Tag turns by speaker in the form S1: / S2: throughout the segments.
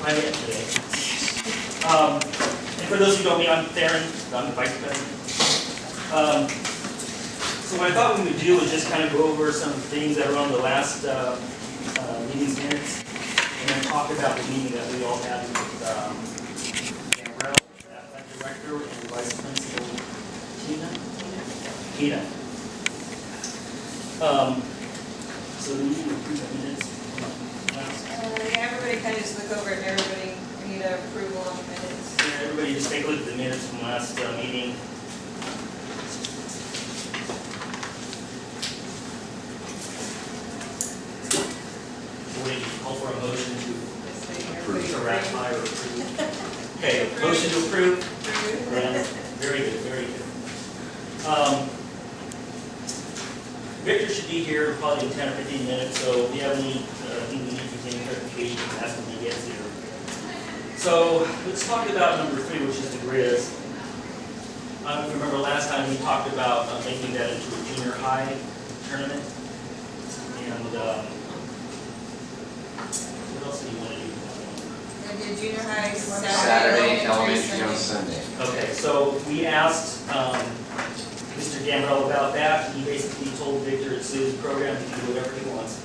S1: I'm in today. And for those who don't know me, I'm Theron. I'm the vice president. So what I thought we would do is just kind of go over some things that are on the last meeting's minutes, and then talk about the meeting that we all had with Gambrell, athletic director, and vice principal Tina. So we need to approve the minutes.
S2: Yeah, everybody kind of just look over it, and everybody, we need approval on the minutes.
S1: Yeah, everybody just take a look at the minutes from last meeting. So we call for a motion to ratify or approve. Okay, motion to approve. Yeah, very good, very good. Victor should be here probably in 10 or 15 minutes, so if you have any, we need to gain clarification, that's when he gets here. So let's talk about number 3, which is the grizz. I don't remember last time we talked about making that into a junior high tournament. And what else do you want to do?
S2: And the junior high
S3: Saturday, elementary on Sunday.
S1: Okay, so we asked Mr. Gambrell about that. He basically told Victor it's his program, he can do whatever he wants.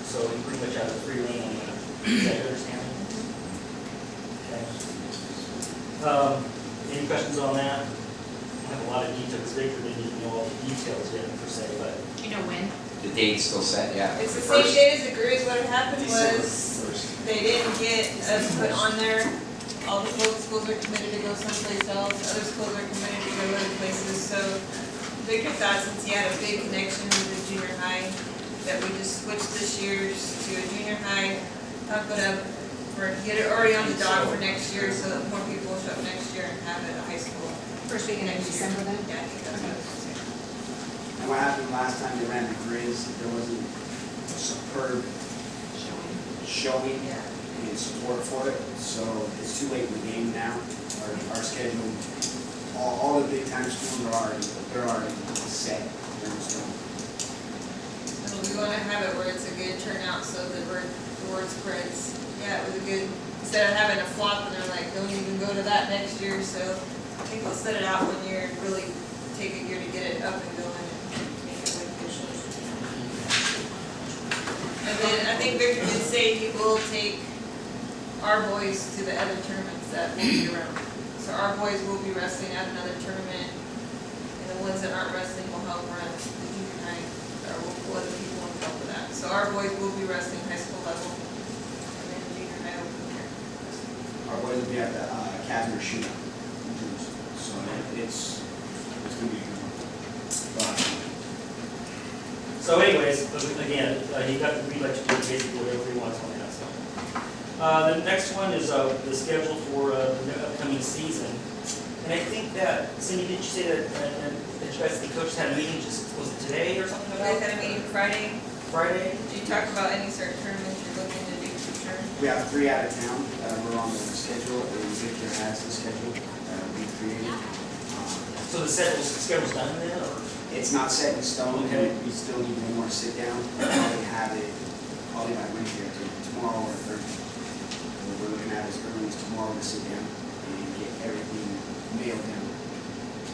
S1: So he pretty much has a free rein on that. Is that your understanding? Okay. Any questions on that? I have a lot of details. Victor didn't even know all the details yet per se, but.
S4: You know when?
S3: The date's still set, yeah.
S2: It's the same day as the grizz. What happened was they didn't get us put on there. All the schools are committed to go someplace else. Other schools are committed to go other places. So Victor thought since he had a big connection with the junior high, that we just switched this year's to a junior high, pump it up, or get it already on the dock for next year so that more people will show up next year and have it at high school.
S4: First week in December then?
S2: Yeah, I think that's what I was gonna say.
S5: And what happened last time they ran the grizz, there wasn't superb showing
S2: Yeah.
S5: and support for it, so it's too late in the game now. Our schedule, all the big time schools they're already set. They're in stone.
S2: So we want to have it where it's a good turnout so that the word spreads. Yeah, it was a good, instead of having a flop and they're like, don't even go to that next year. So I think we'll set it out one year and really take a year to get it up and going and make it like this. And then I think Victor did say he will take our boys to the other tournaments that will be around. So our boys will be wrestling at another tournament, and the ones that aren't wrestling will help run the junior high, or we'll pull other people and help with that. So our boys will be wrestling high school level, and then junior high will be here.
S5: Our boys will be at the Casimir shootout. So it's gonna be a good one.
S1: So anyways, again, he got the green light to do basically whatever he wants on that stuff. The next one is the schedule for the upcoming season. And I think that, Cindy, did you say that you guys, the coaches had a meeting, just, was it today or something
S2: You
S1: about
S2: guys had a meeting Friday.
S1: Friday?
S2: Did you talk about any certain tournaments you're looking to do for sure?
S5: We have 3 out of town that are on the schedule, and Victor has the schedule that we created.
S1: So the schedule's done then, or?
S5: It's not set in stone,
S1: Okay.
S5: we still need one more sit down. We'll probably have it, probably by Wednesday or tomorrow or Thursday. What we're looking at is early as tomorrow to sit down and get everything nailed down.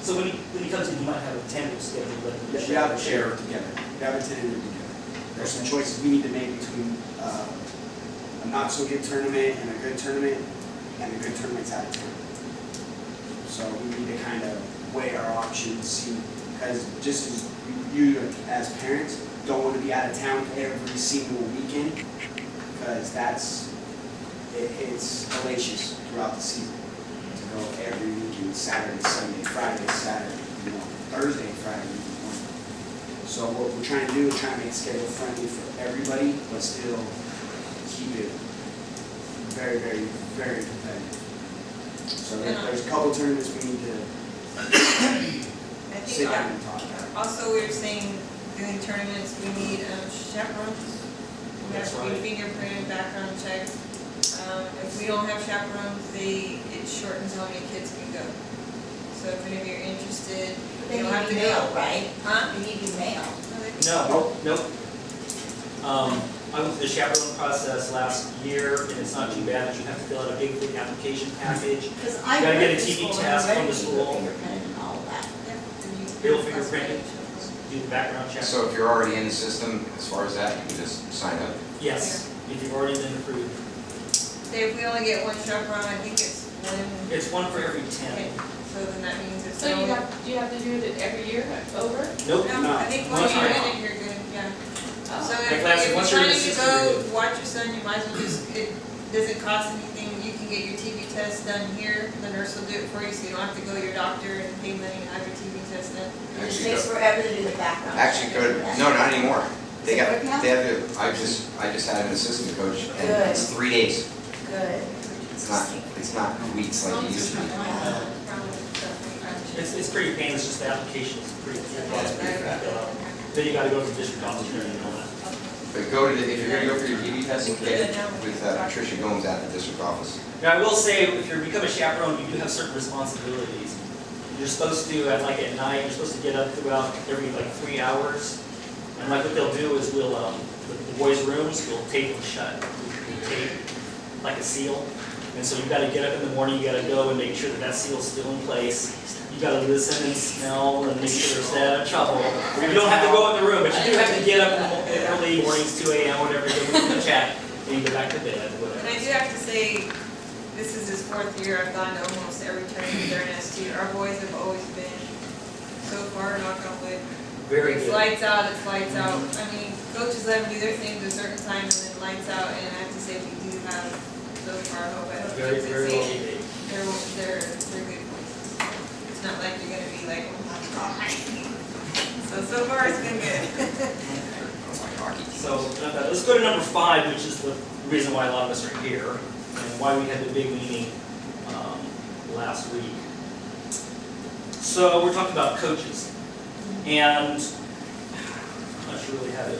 S1: So when he comes in, he might have a tentative schedule, but.
S5: We have a chair together, we have a tentative together. There's some choices we need to make between a not so good tournament and a good tournament, and the good tournament's out of town. So we need to kind of weigh our options, see, because just as you as parents don't want to be out of town every single weekend, because it's hellacious throughout the season to go every weekend, Saturday, Sunday, Friday, Saturday, Thursday, Friday, morning. So what we're trying to do is try to make the schedule friendly for everybody, but still keep it very, very, very competitive. So there's a couple tournaments we need to sit down and talk about.
S2: Also, we were saying doing tournaments, we need chaperones. We have to be fingerprinted, background checked. If we don't have chaperones, it shortens how many kids can go. So if any of you are interested,
S4: They
S2: you
S4: need
S2: don't have
S4: to
S2: to
S4: be
S2: go.
S4: mailed, right?
S2: Huh?
S4: They need to be mailed.
S1: No, nope. I went through the chaperone process last year, and it's not too bad, but you have to fill out a big application package.
S6: Because I
S1: Gotta get a
S6: went to
S1: TV
S6: school and
S1: test
S6: I
S1: from
S6: read
S1: the school.
S6: fingerprint and all of that.
S1: Bill fingerprinting, do the background check.
S3: So if you're already in the system, as far as that, you can just sign up.
S1: Yes, if you've already been approved.
S2: Say if we only get one chaperone, I think it's one.
S1: It's one for every
S2: Okay,
S1: 10.
S2: so then that means it's.
S7: So do you have to do it every year, over?
S1: Nope.
S2: No, I think
S1: Once
S2: once you're
S1: you're
S2: in it, you're good, yeah. So
S7: Oh.
S2: if
S1: Like last year,
S2: you're
S1: once you're in the
S2: planning to
S1: system, you're
S2: go
S1: good.
S2: watch your son, you might as well just, it doesn't cost anything, you can get your TB test done here, the nurse will do it for you, so you don't have to go to your doctor and pay money and have your TB test done.
S6: It just
S3: Actually,
S6: takes forever to do the background.
S3: Actually,
S6: check.
S3: good, no, not anymore. They got,
S6: Is it good now?
S3: they have to, I just had an assistant coach, and
S6: Good.
S3: it's 3 days.
S6: Good.
S3: It's not weeks like it used to be.
S1: It's pretty painless, just the application is pretty, then you gotta go to the district office and all that.
S3: But go to the, if you're gonna go for your TV test, get it with Patricia Gomes at the district office.
S1: Now, I will say, if you become a chaperone, you do have certain responsibilities. You're supposed to, at night, you're supposed to get up throughout every 3 hours. And like what they'll do is we'll, the boys' rooms, we'll tape them shut. We tape like a seal. And so you gotta get up in the morning, you gotta go and make sure that that seal's still in place. You gotta listen and smell and make sure they're staying out of trouble. You don't have to go in the room, but you do have to get up in the early mornings, 2 a.m., whatever, go to check, and you go back to bed, whatever.
S2: And I do have to say, this is his 4th year, I've gone to almost every tournament during ST. Our boys have always been, so far, knock on wood.
S1: Very
S2: It's
S1: good.
S2: lights out, it's lights out. I mean, coaches let them do their thing to a certain time and then lights out, and I have to say, we do have, so far, I hope
S1: Very,
S2: it's
S1: very well behaved.
S2: they're good boys. It's not like you're gonna be like, oh my God. So far, it's been good.
S1: So, let's go to number 5, which is the reason why a lot of us are here, and why we had the big meeting last week. So, we're talking about coaches, and I'm not sure really how to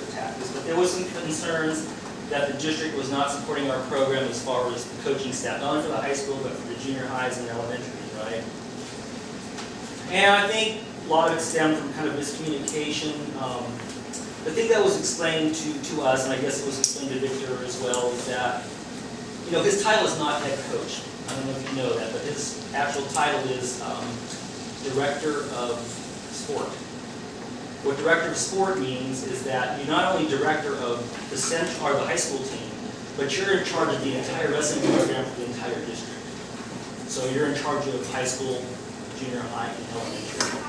S1: attack this, but there was some concerns that the district was not supporting our program as far as the coaching staff, not only for the high school, but for the junior highs and elementaries, right? And I think a lot of it stemmed from kind of miscommunication. The thing that was explained to us, and I guess it was explained to Victor as well, is that, his title is not head coach. I don't know if you know that, but his actual title is Director of Sport. What Director of Sport means is that you're not only Director of the high school team, but you're in charge of the entire wrestling program for the entire district. So you're in charge of high school, junior high, and elementary.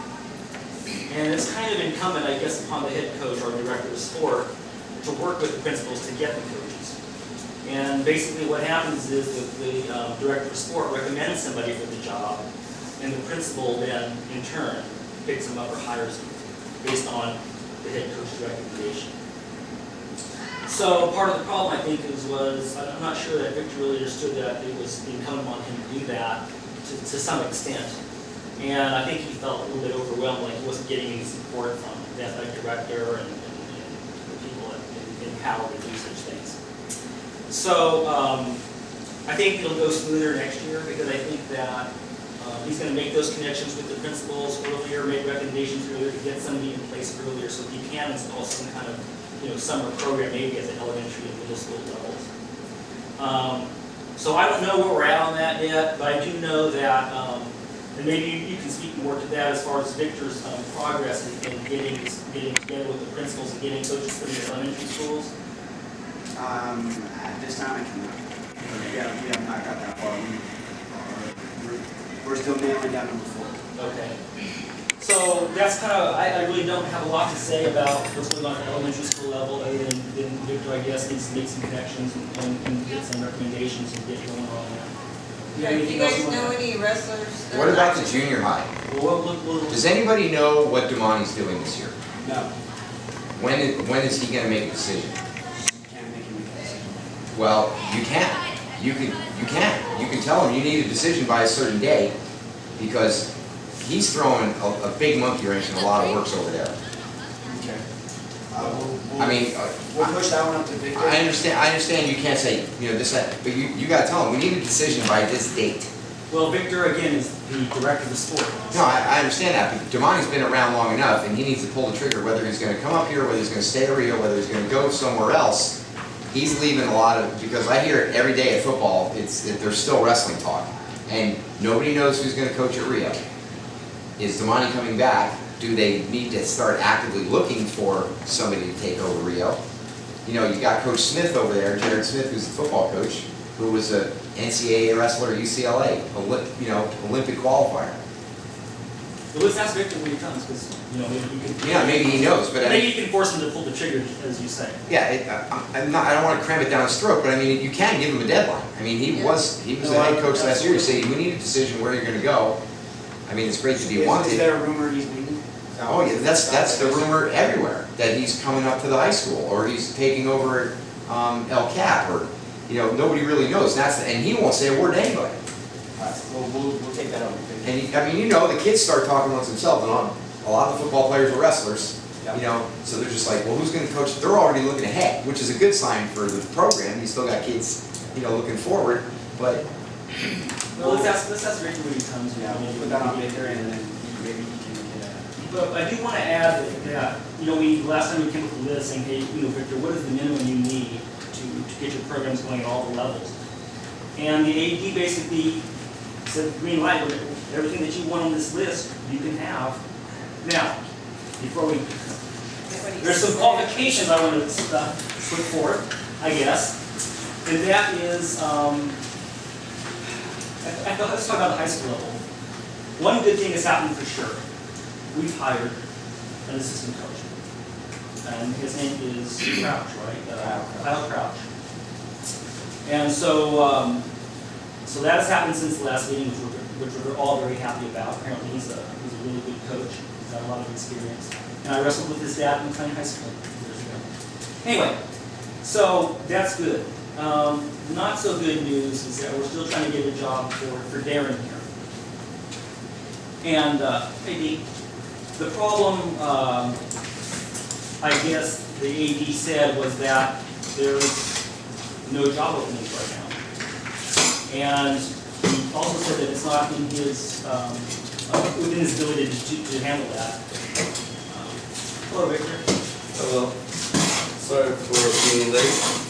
S1: And it's kind of incumbent, I guess, upon the head coach or director of sport to work with the principals to get the coaches. And basically what happens is that the director of sport recommends somebody for the job, and the principal then, in turn, picks them up or hires them based on the head coach's recommendation. So part of the problem, I think, was I'm not sure that Victor really understood that it was incumbent on him to do that to some extent. And I think he felt a little bit overwhelmed, like he wasn't getting any support from the athletic director and the people in power to do such things. So I think it'll go smoother next year because I think that he's going to make those connections with the principals earlier, make recommendations earlier to get somebody in place earlier so he can install some kind of summer program maybe at the elementary and middle school levels. So I don't know where we're at on that yet, but I do know that and maybe you can speak more to that as far as Victor's progress in getting together with the principals and getting coaches for the elementary schools.
S5: At this time, I cannot. We have not got that far. We're still nailing down number 4.
S1: Okay. So that's kind of, I really don't have a lot to say about what's going on at the elementary school level other than Victor, I guess, needs to make some connections and get some recommendations and get going on that.
S2: Yeah, do you guys know any wrestlers?
S3: What about the junior high?
S1: We'll
S3: Does anybody know what Damani's doing this year?
S5: No,
S3: When is he gonna make a decision?
S5: can't make any decision.
S3: Well, you can. You can tell him you need a decision by a certain day because he's throwing a big monkey wrench in a lot of works over there.
S5: Okay. We'll push that one up to Victor.
S3: I understand you can't say, this, that, but you gotta tell him, we need a decision by this date.
S1: Well, Victor, again, is the director of the sport.
S3: No, I understand that, but Damani's been around long enough, and he needs to pull the trigger, whether he's gonna come up here, whether he's gonna stay at Rio, whether he's gonna go somewhere else. He's leaving a lot of, because I hear it every day at football, there's still wrestling talk, and nobody knows who's gonna coach at Rio. Is Damani coming back? Do they need to start actively looking for somebody to take over Rio? You know, you got Coach Smith over there, Jared Smith, who's the football coach, who was a NCAA wrestler at UCLA, Olympic qualifier.
S1: But let's ask Victor when he comes, because, you know, maybe he can.
S3: Yeah, maybe he knows, but I
S1: Maybe
S3: mean,
S1: you can force him to pull the trigger, as you say.
S3: yeah, I don't want to cram it down his throat, but I mean, you can give him a deadline. I mean, he was the head coach last year, you say, we need a decision where you're gonna go. I mean, it's great to be wanted.
S5: Is there a rumor he's leaving?
S3: Oh, yeah, that's the rumor everywhere, that he's coming up to the high school, or he's taking over El Cap, or, you know, nobody really knows, and he won't say a word to anybody.
S5: Alright, we'll take that over.
S3: And, I mean, you know, the kids start talking amongst themselves, and a lot of the football players are wrestlers, you know, so they're just like, well, who's gonna coach? They're already looking ahead, which is a good sign for the program, you still got kids, you know, looking forward, but.
S1: Well, let's ask Victor when he comes.
S5: Yeah, we'll put that on Victor and then maybe he can get a.
S1: But I do want to add that, you know, last time we came up with a list saying, hey, you know, Victor, what is the minimum you need to get your programs going at all the levels? And the AD basically said, green light, everything that you want on this list, you can have. Now, before we, there's some qualifications I want to put forth, I guess. And that is, let's talk about the high school level. One good thing has happened for sure. We've hired an assistant coach. And his name is Crouch, right? Kyle Crouch. And so, so that has happened since the last meeting, which we're all very happy about. Apparently he's a really good coach. He's got a lot of experience. And I wrestled with his dad in McLean High School years ago. Anyway, so that's good. Not so good news is that we're still trying to get a job for Darren here. And maybe the problem, I guess the AD said, was that there's no job openings right now. And he also said that it's not in his, within his ability to handle that. Hello, Victor.
S8: Hello. Sorry for being late.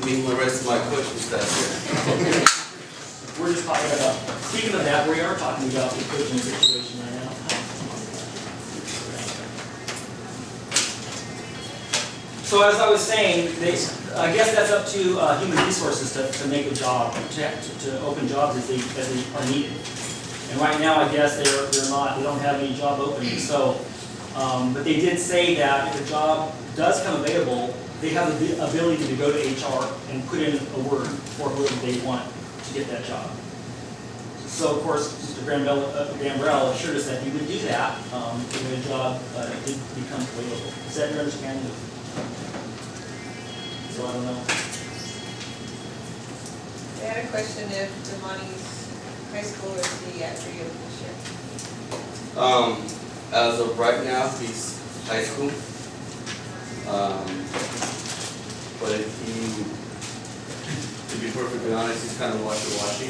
S8: Meet my rest of my coaching staff here.
S1: We're just talking about, speaking of that, we are talking about the coaching situation right now. So as I was saying, I guess that's up to human resources to make a job, to open jobs as they are needed. And right now, I guess they don't have any job openings. So, but they did say that if a job does come available, they have the ability to go to HR and put in a word for whoever they want to get that job. So of course, Mr. Gambrell assured us that he would do that if a job did become available. Is that your understanding? So I don't know.
S2: I had a question if Damani's high school is he at Rio this year?
S8: As of right now, he's high school. But if to be perfectly honest, he's kind of wishy-washy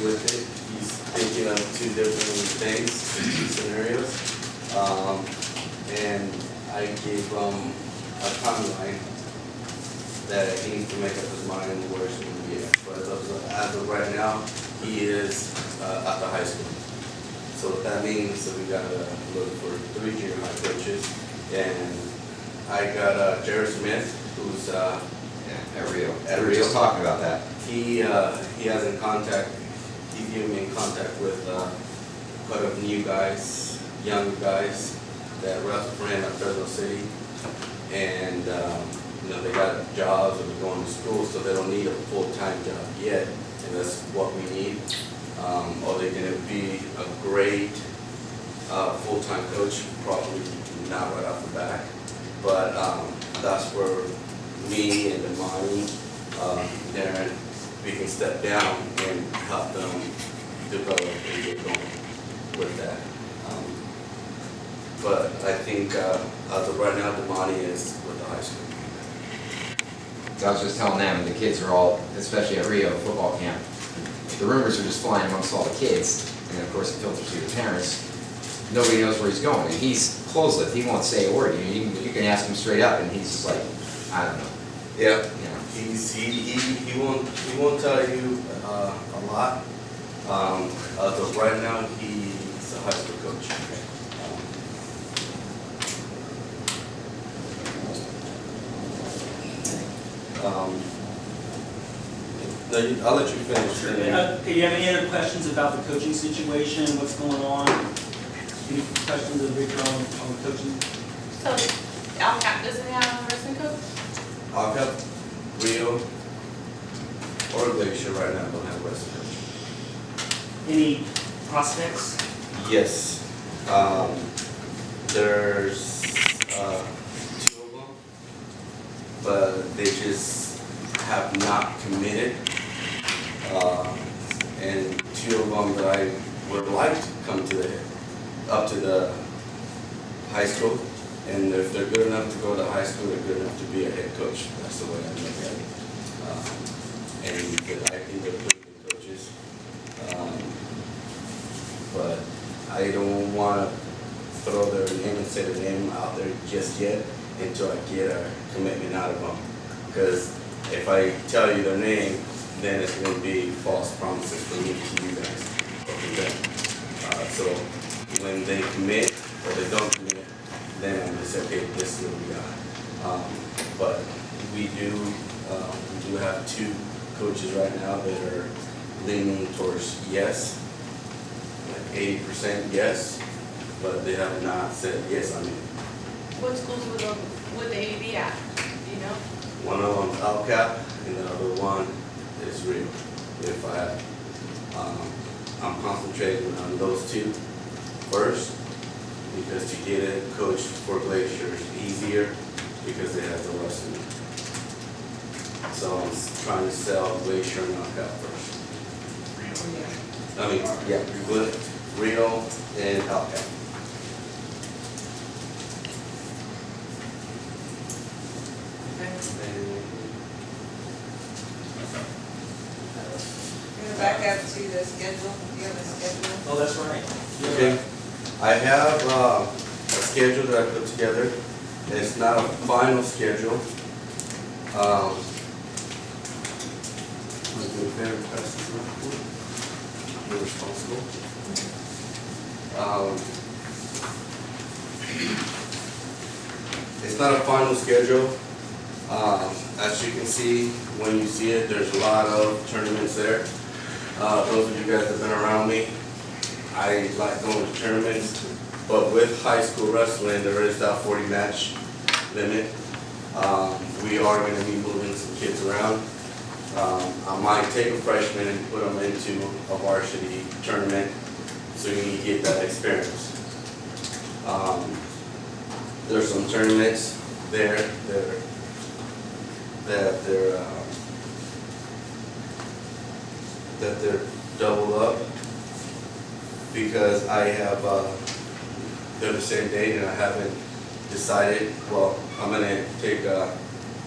S8: with it. He's thinking of two different things, two scenarios. And I gave him a timeline that he needs to make up his mind where he's going to be at. But as of right now, he is at the high school. So what that means is we got to look for 3 junior high coaches. And I got Jared Smith, who's
S3: At Rio.
S8: At
S3: We were
S8: Rio.
S3: just talking about that.
S8: he has in contact. He's given me in contact with quite a new guys, younger guys that wrestle for him at Fresno City, and you know, they got jobs or they're going to school, so they don't need a full-time job yet, and that's what we need. Are they going to be a great full-time coach? Probably not right off the bat, but that's where me and Damani, Darren, we can step down and help them develop and get going with that. But I think as of right now, Damani is with the high school.
S3: So I was just telling them, and the kids are all, especially at Rio football camp, the rumors are just flying amongst all the kids, and then of course it filters through the parents. Nobody knows where he's going, and he's close-lipped, he won't say a word, you can ask him straight up, and he's just like, I don't know,
S8: Yeah,
S3: you know.
S8: he won't tell you a lot. As of right now, he's a high school coach. No, I'll let you finish.
S1: Okay, you have any other questions about the coaching situation, what's going on? Any questions of Victor on the coaching?
S7: So, Alcap doesn't have a wrestling coach?
S8: I'll have Rio or Glacier right now don't have wrestling coach.
S1: Any prospects?
S8: Yes, there's 2 of them, but they just have not committed. And 2 of them that I would like to come to up to the high school. And if they're good enough to go to high school, they're good enough to be a head coach. That's the way I look at it. And I think they're pretty good coaches. But I don't want to throw their name and say their name out there just yet until I get a commitment out of them. Because if I tell you their name, then it's going to be false promises from me to you guys or from them. So when they commit or they don't commit, then I'm going to say, okay, this is what we got. But we do have 2 coaches right now that are leaning towards yes. 80% yes, but they have not said yes. I mean,
S7: What schools would they be at, do you know?
S8: one of them's Alcap, and the other one is Rio. If I'm concentrating on those 2 first, because to get a coach for Glacier is easier because they have the wrestling. So I'm trying to sell Glacier and Alcap first. I mean, yeah, Rio and Alcap.
S2: We're gonna back up to the schedule, do you have a schedule?
S1: Oh, that's right.
S8: Okay, I have a schedule that I put together. It's not a final schedule. I'm gonna very fast as well. Be responsible. It's not a final schedule. As you can see, when you see it, there's a lot of tournaments there. Those of you guys that have been around me, I like going to tournaments, but with high school wrestling, there is that 40 match limit. We are going to be moving some kids around. I might take a freshman and put them into a varsity tournament so you can get that experience. There's some tournaments there that they're doubled up because I have they're the same date and I haven't decided. Well, I'm gonna take a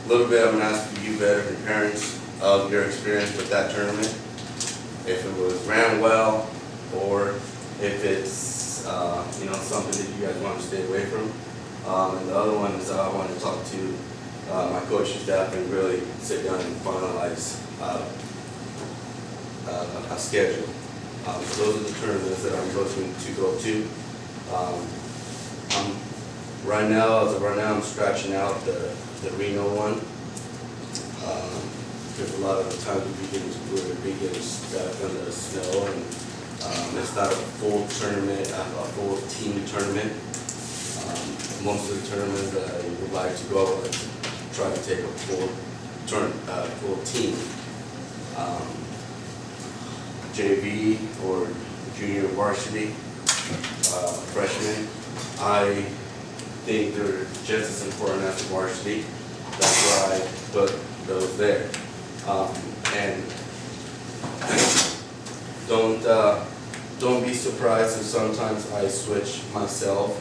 S8: little bit. I'm gonna ask you veteran parents of your experience with that tournament, if it was ran well or if it's something that you guys want to stay away from. And the other one is I want to talk to my coaching staff and really sit down and finalize a schedule. So those are the tournaments that I'm looking to go to. Right now, as of right now, I'm scratching out the Reno one. Because a lot of the times we're getting stuck in the snow, and it's not a full tournament, a full team tournament. Most of the tournaments that I would like to go, I try to take a full team. JV or junior varsity freshmen, I think they're just as important as the varsity. That's why I put those there. And don't be surprised if sometimes I switch myself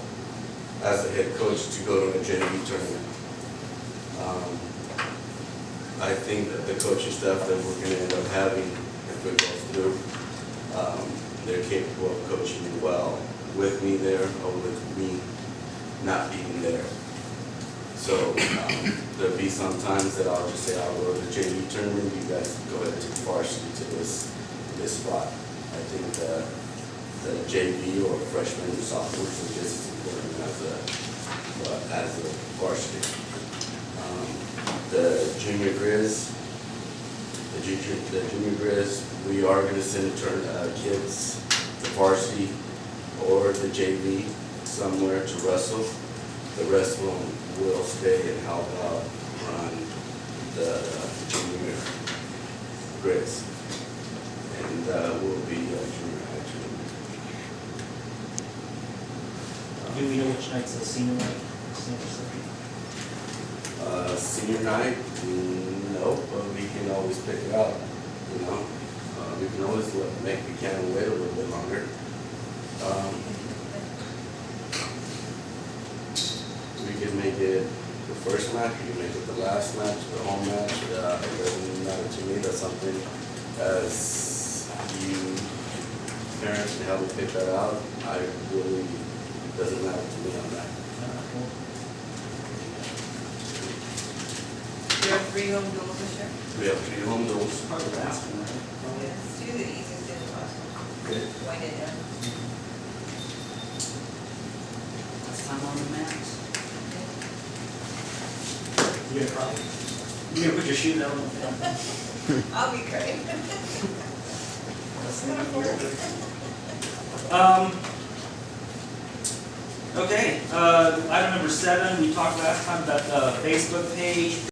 S8: as a head coach to go to a JV tournament. I think that the coaching staff that we're going to end up having, if if it goes through. They're capable of coaching me well with me there or with me not being there. So there'll be some times that I'll just say, I'll go to the JV tournament, you guys go ahead and take varsity to this spot. I think the JV or freshmen and sophomores are just as important as a varsity. The junior Grizz, we are going to send kids to varsity or the JV somewhere to wrestle. The rest of them will stay and help out run the junior Grizz. And we'll be junior actually.
S1: Do we know which night's the senior night?
S8: Senior night, no, but we can always pick it up, you know. We can always make the can wait a little bit longer. We can make it the first match, we can make it the last match, the home match. It doesn't matter to me. That's something as you parents can help me pick that out. I really, doesn't matter to me on that.
S2: We have 3 home duels this year.
S8: We have 3 home duels.
S5: Part of the last one, right?
S2: Let's do the easiest in the last one.
S8: Good.
S2: Wind it down.
S1: Last time on the mats.
S9: You're gonna cry. You're gonna put your shoe down.
S2: I'll be great.
S1: Okay, item number 7, we talked last time about the Facebook page.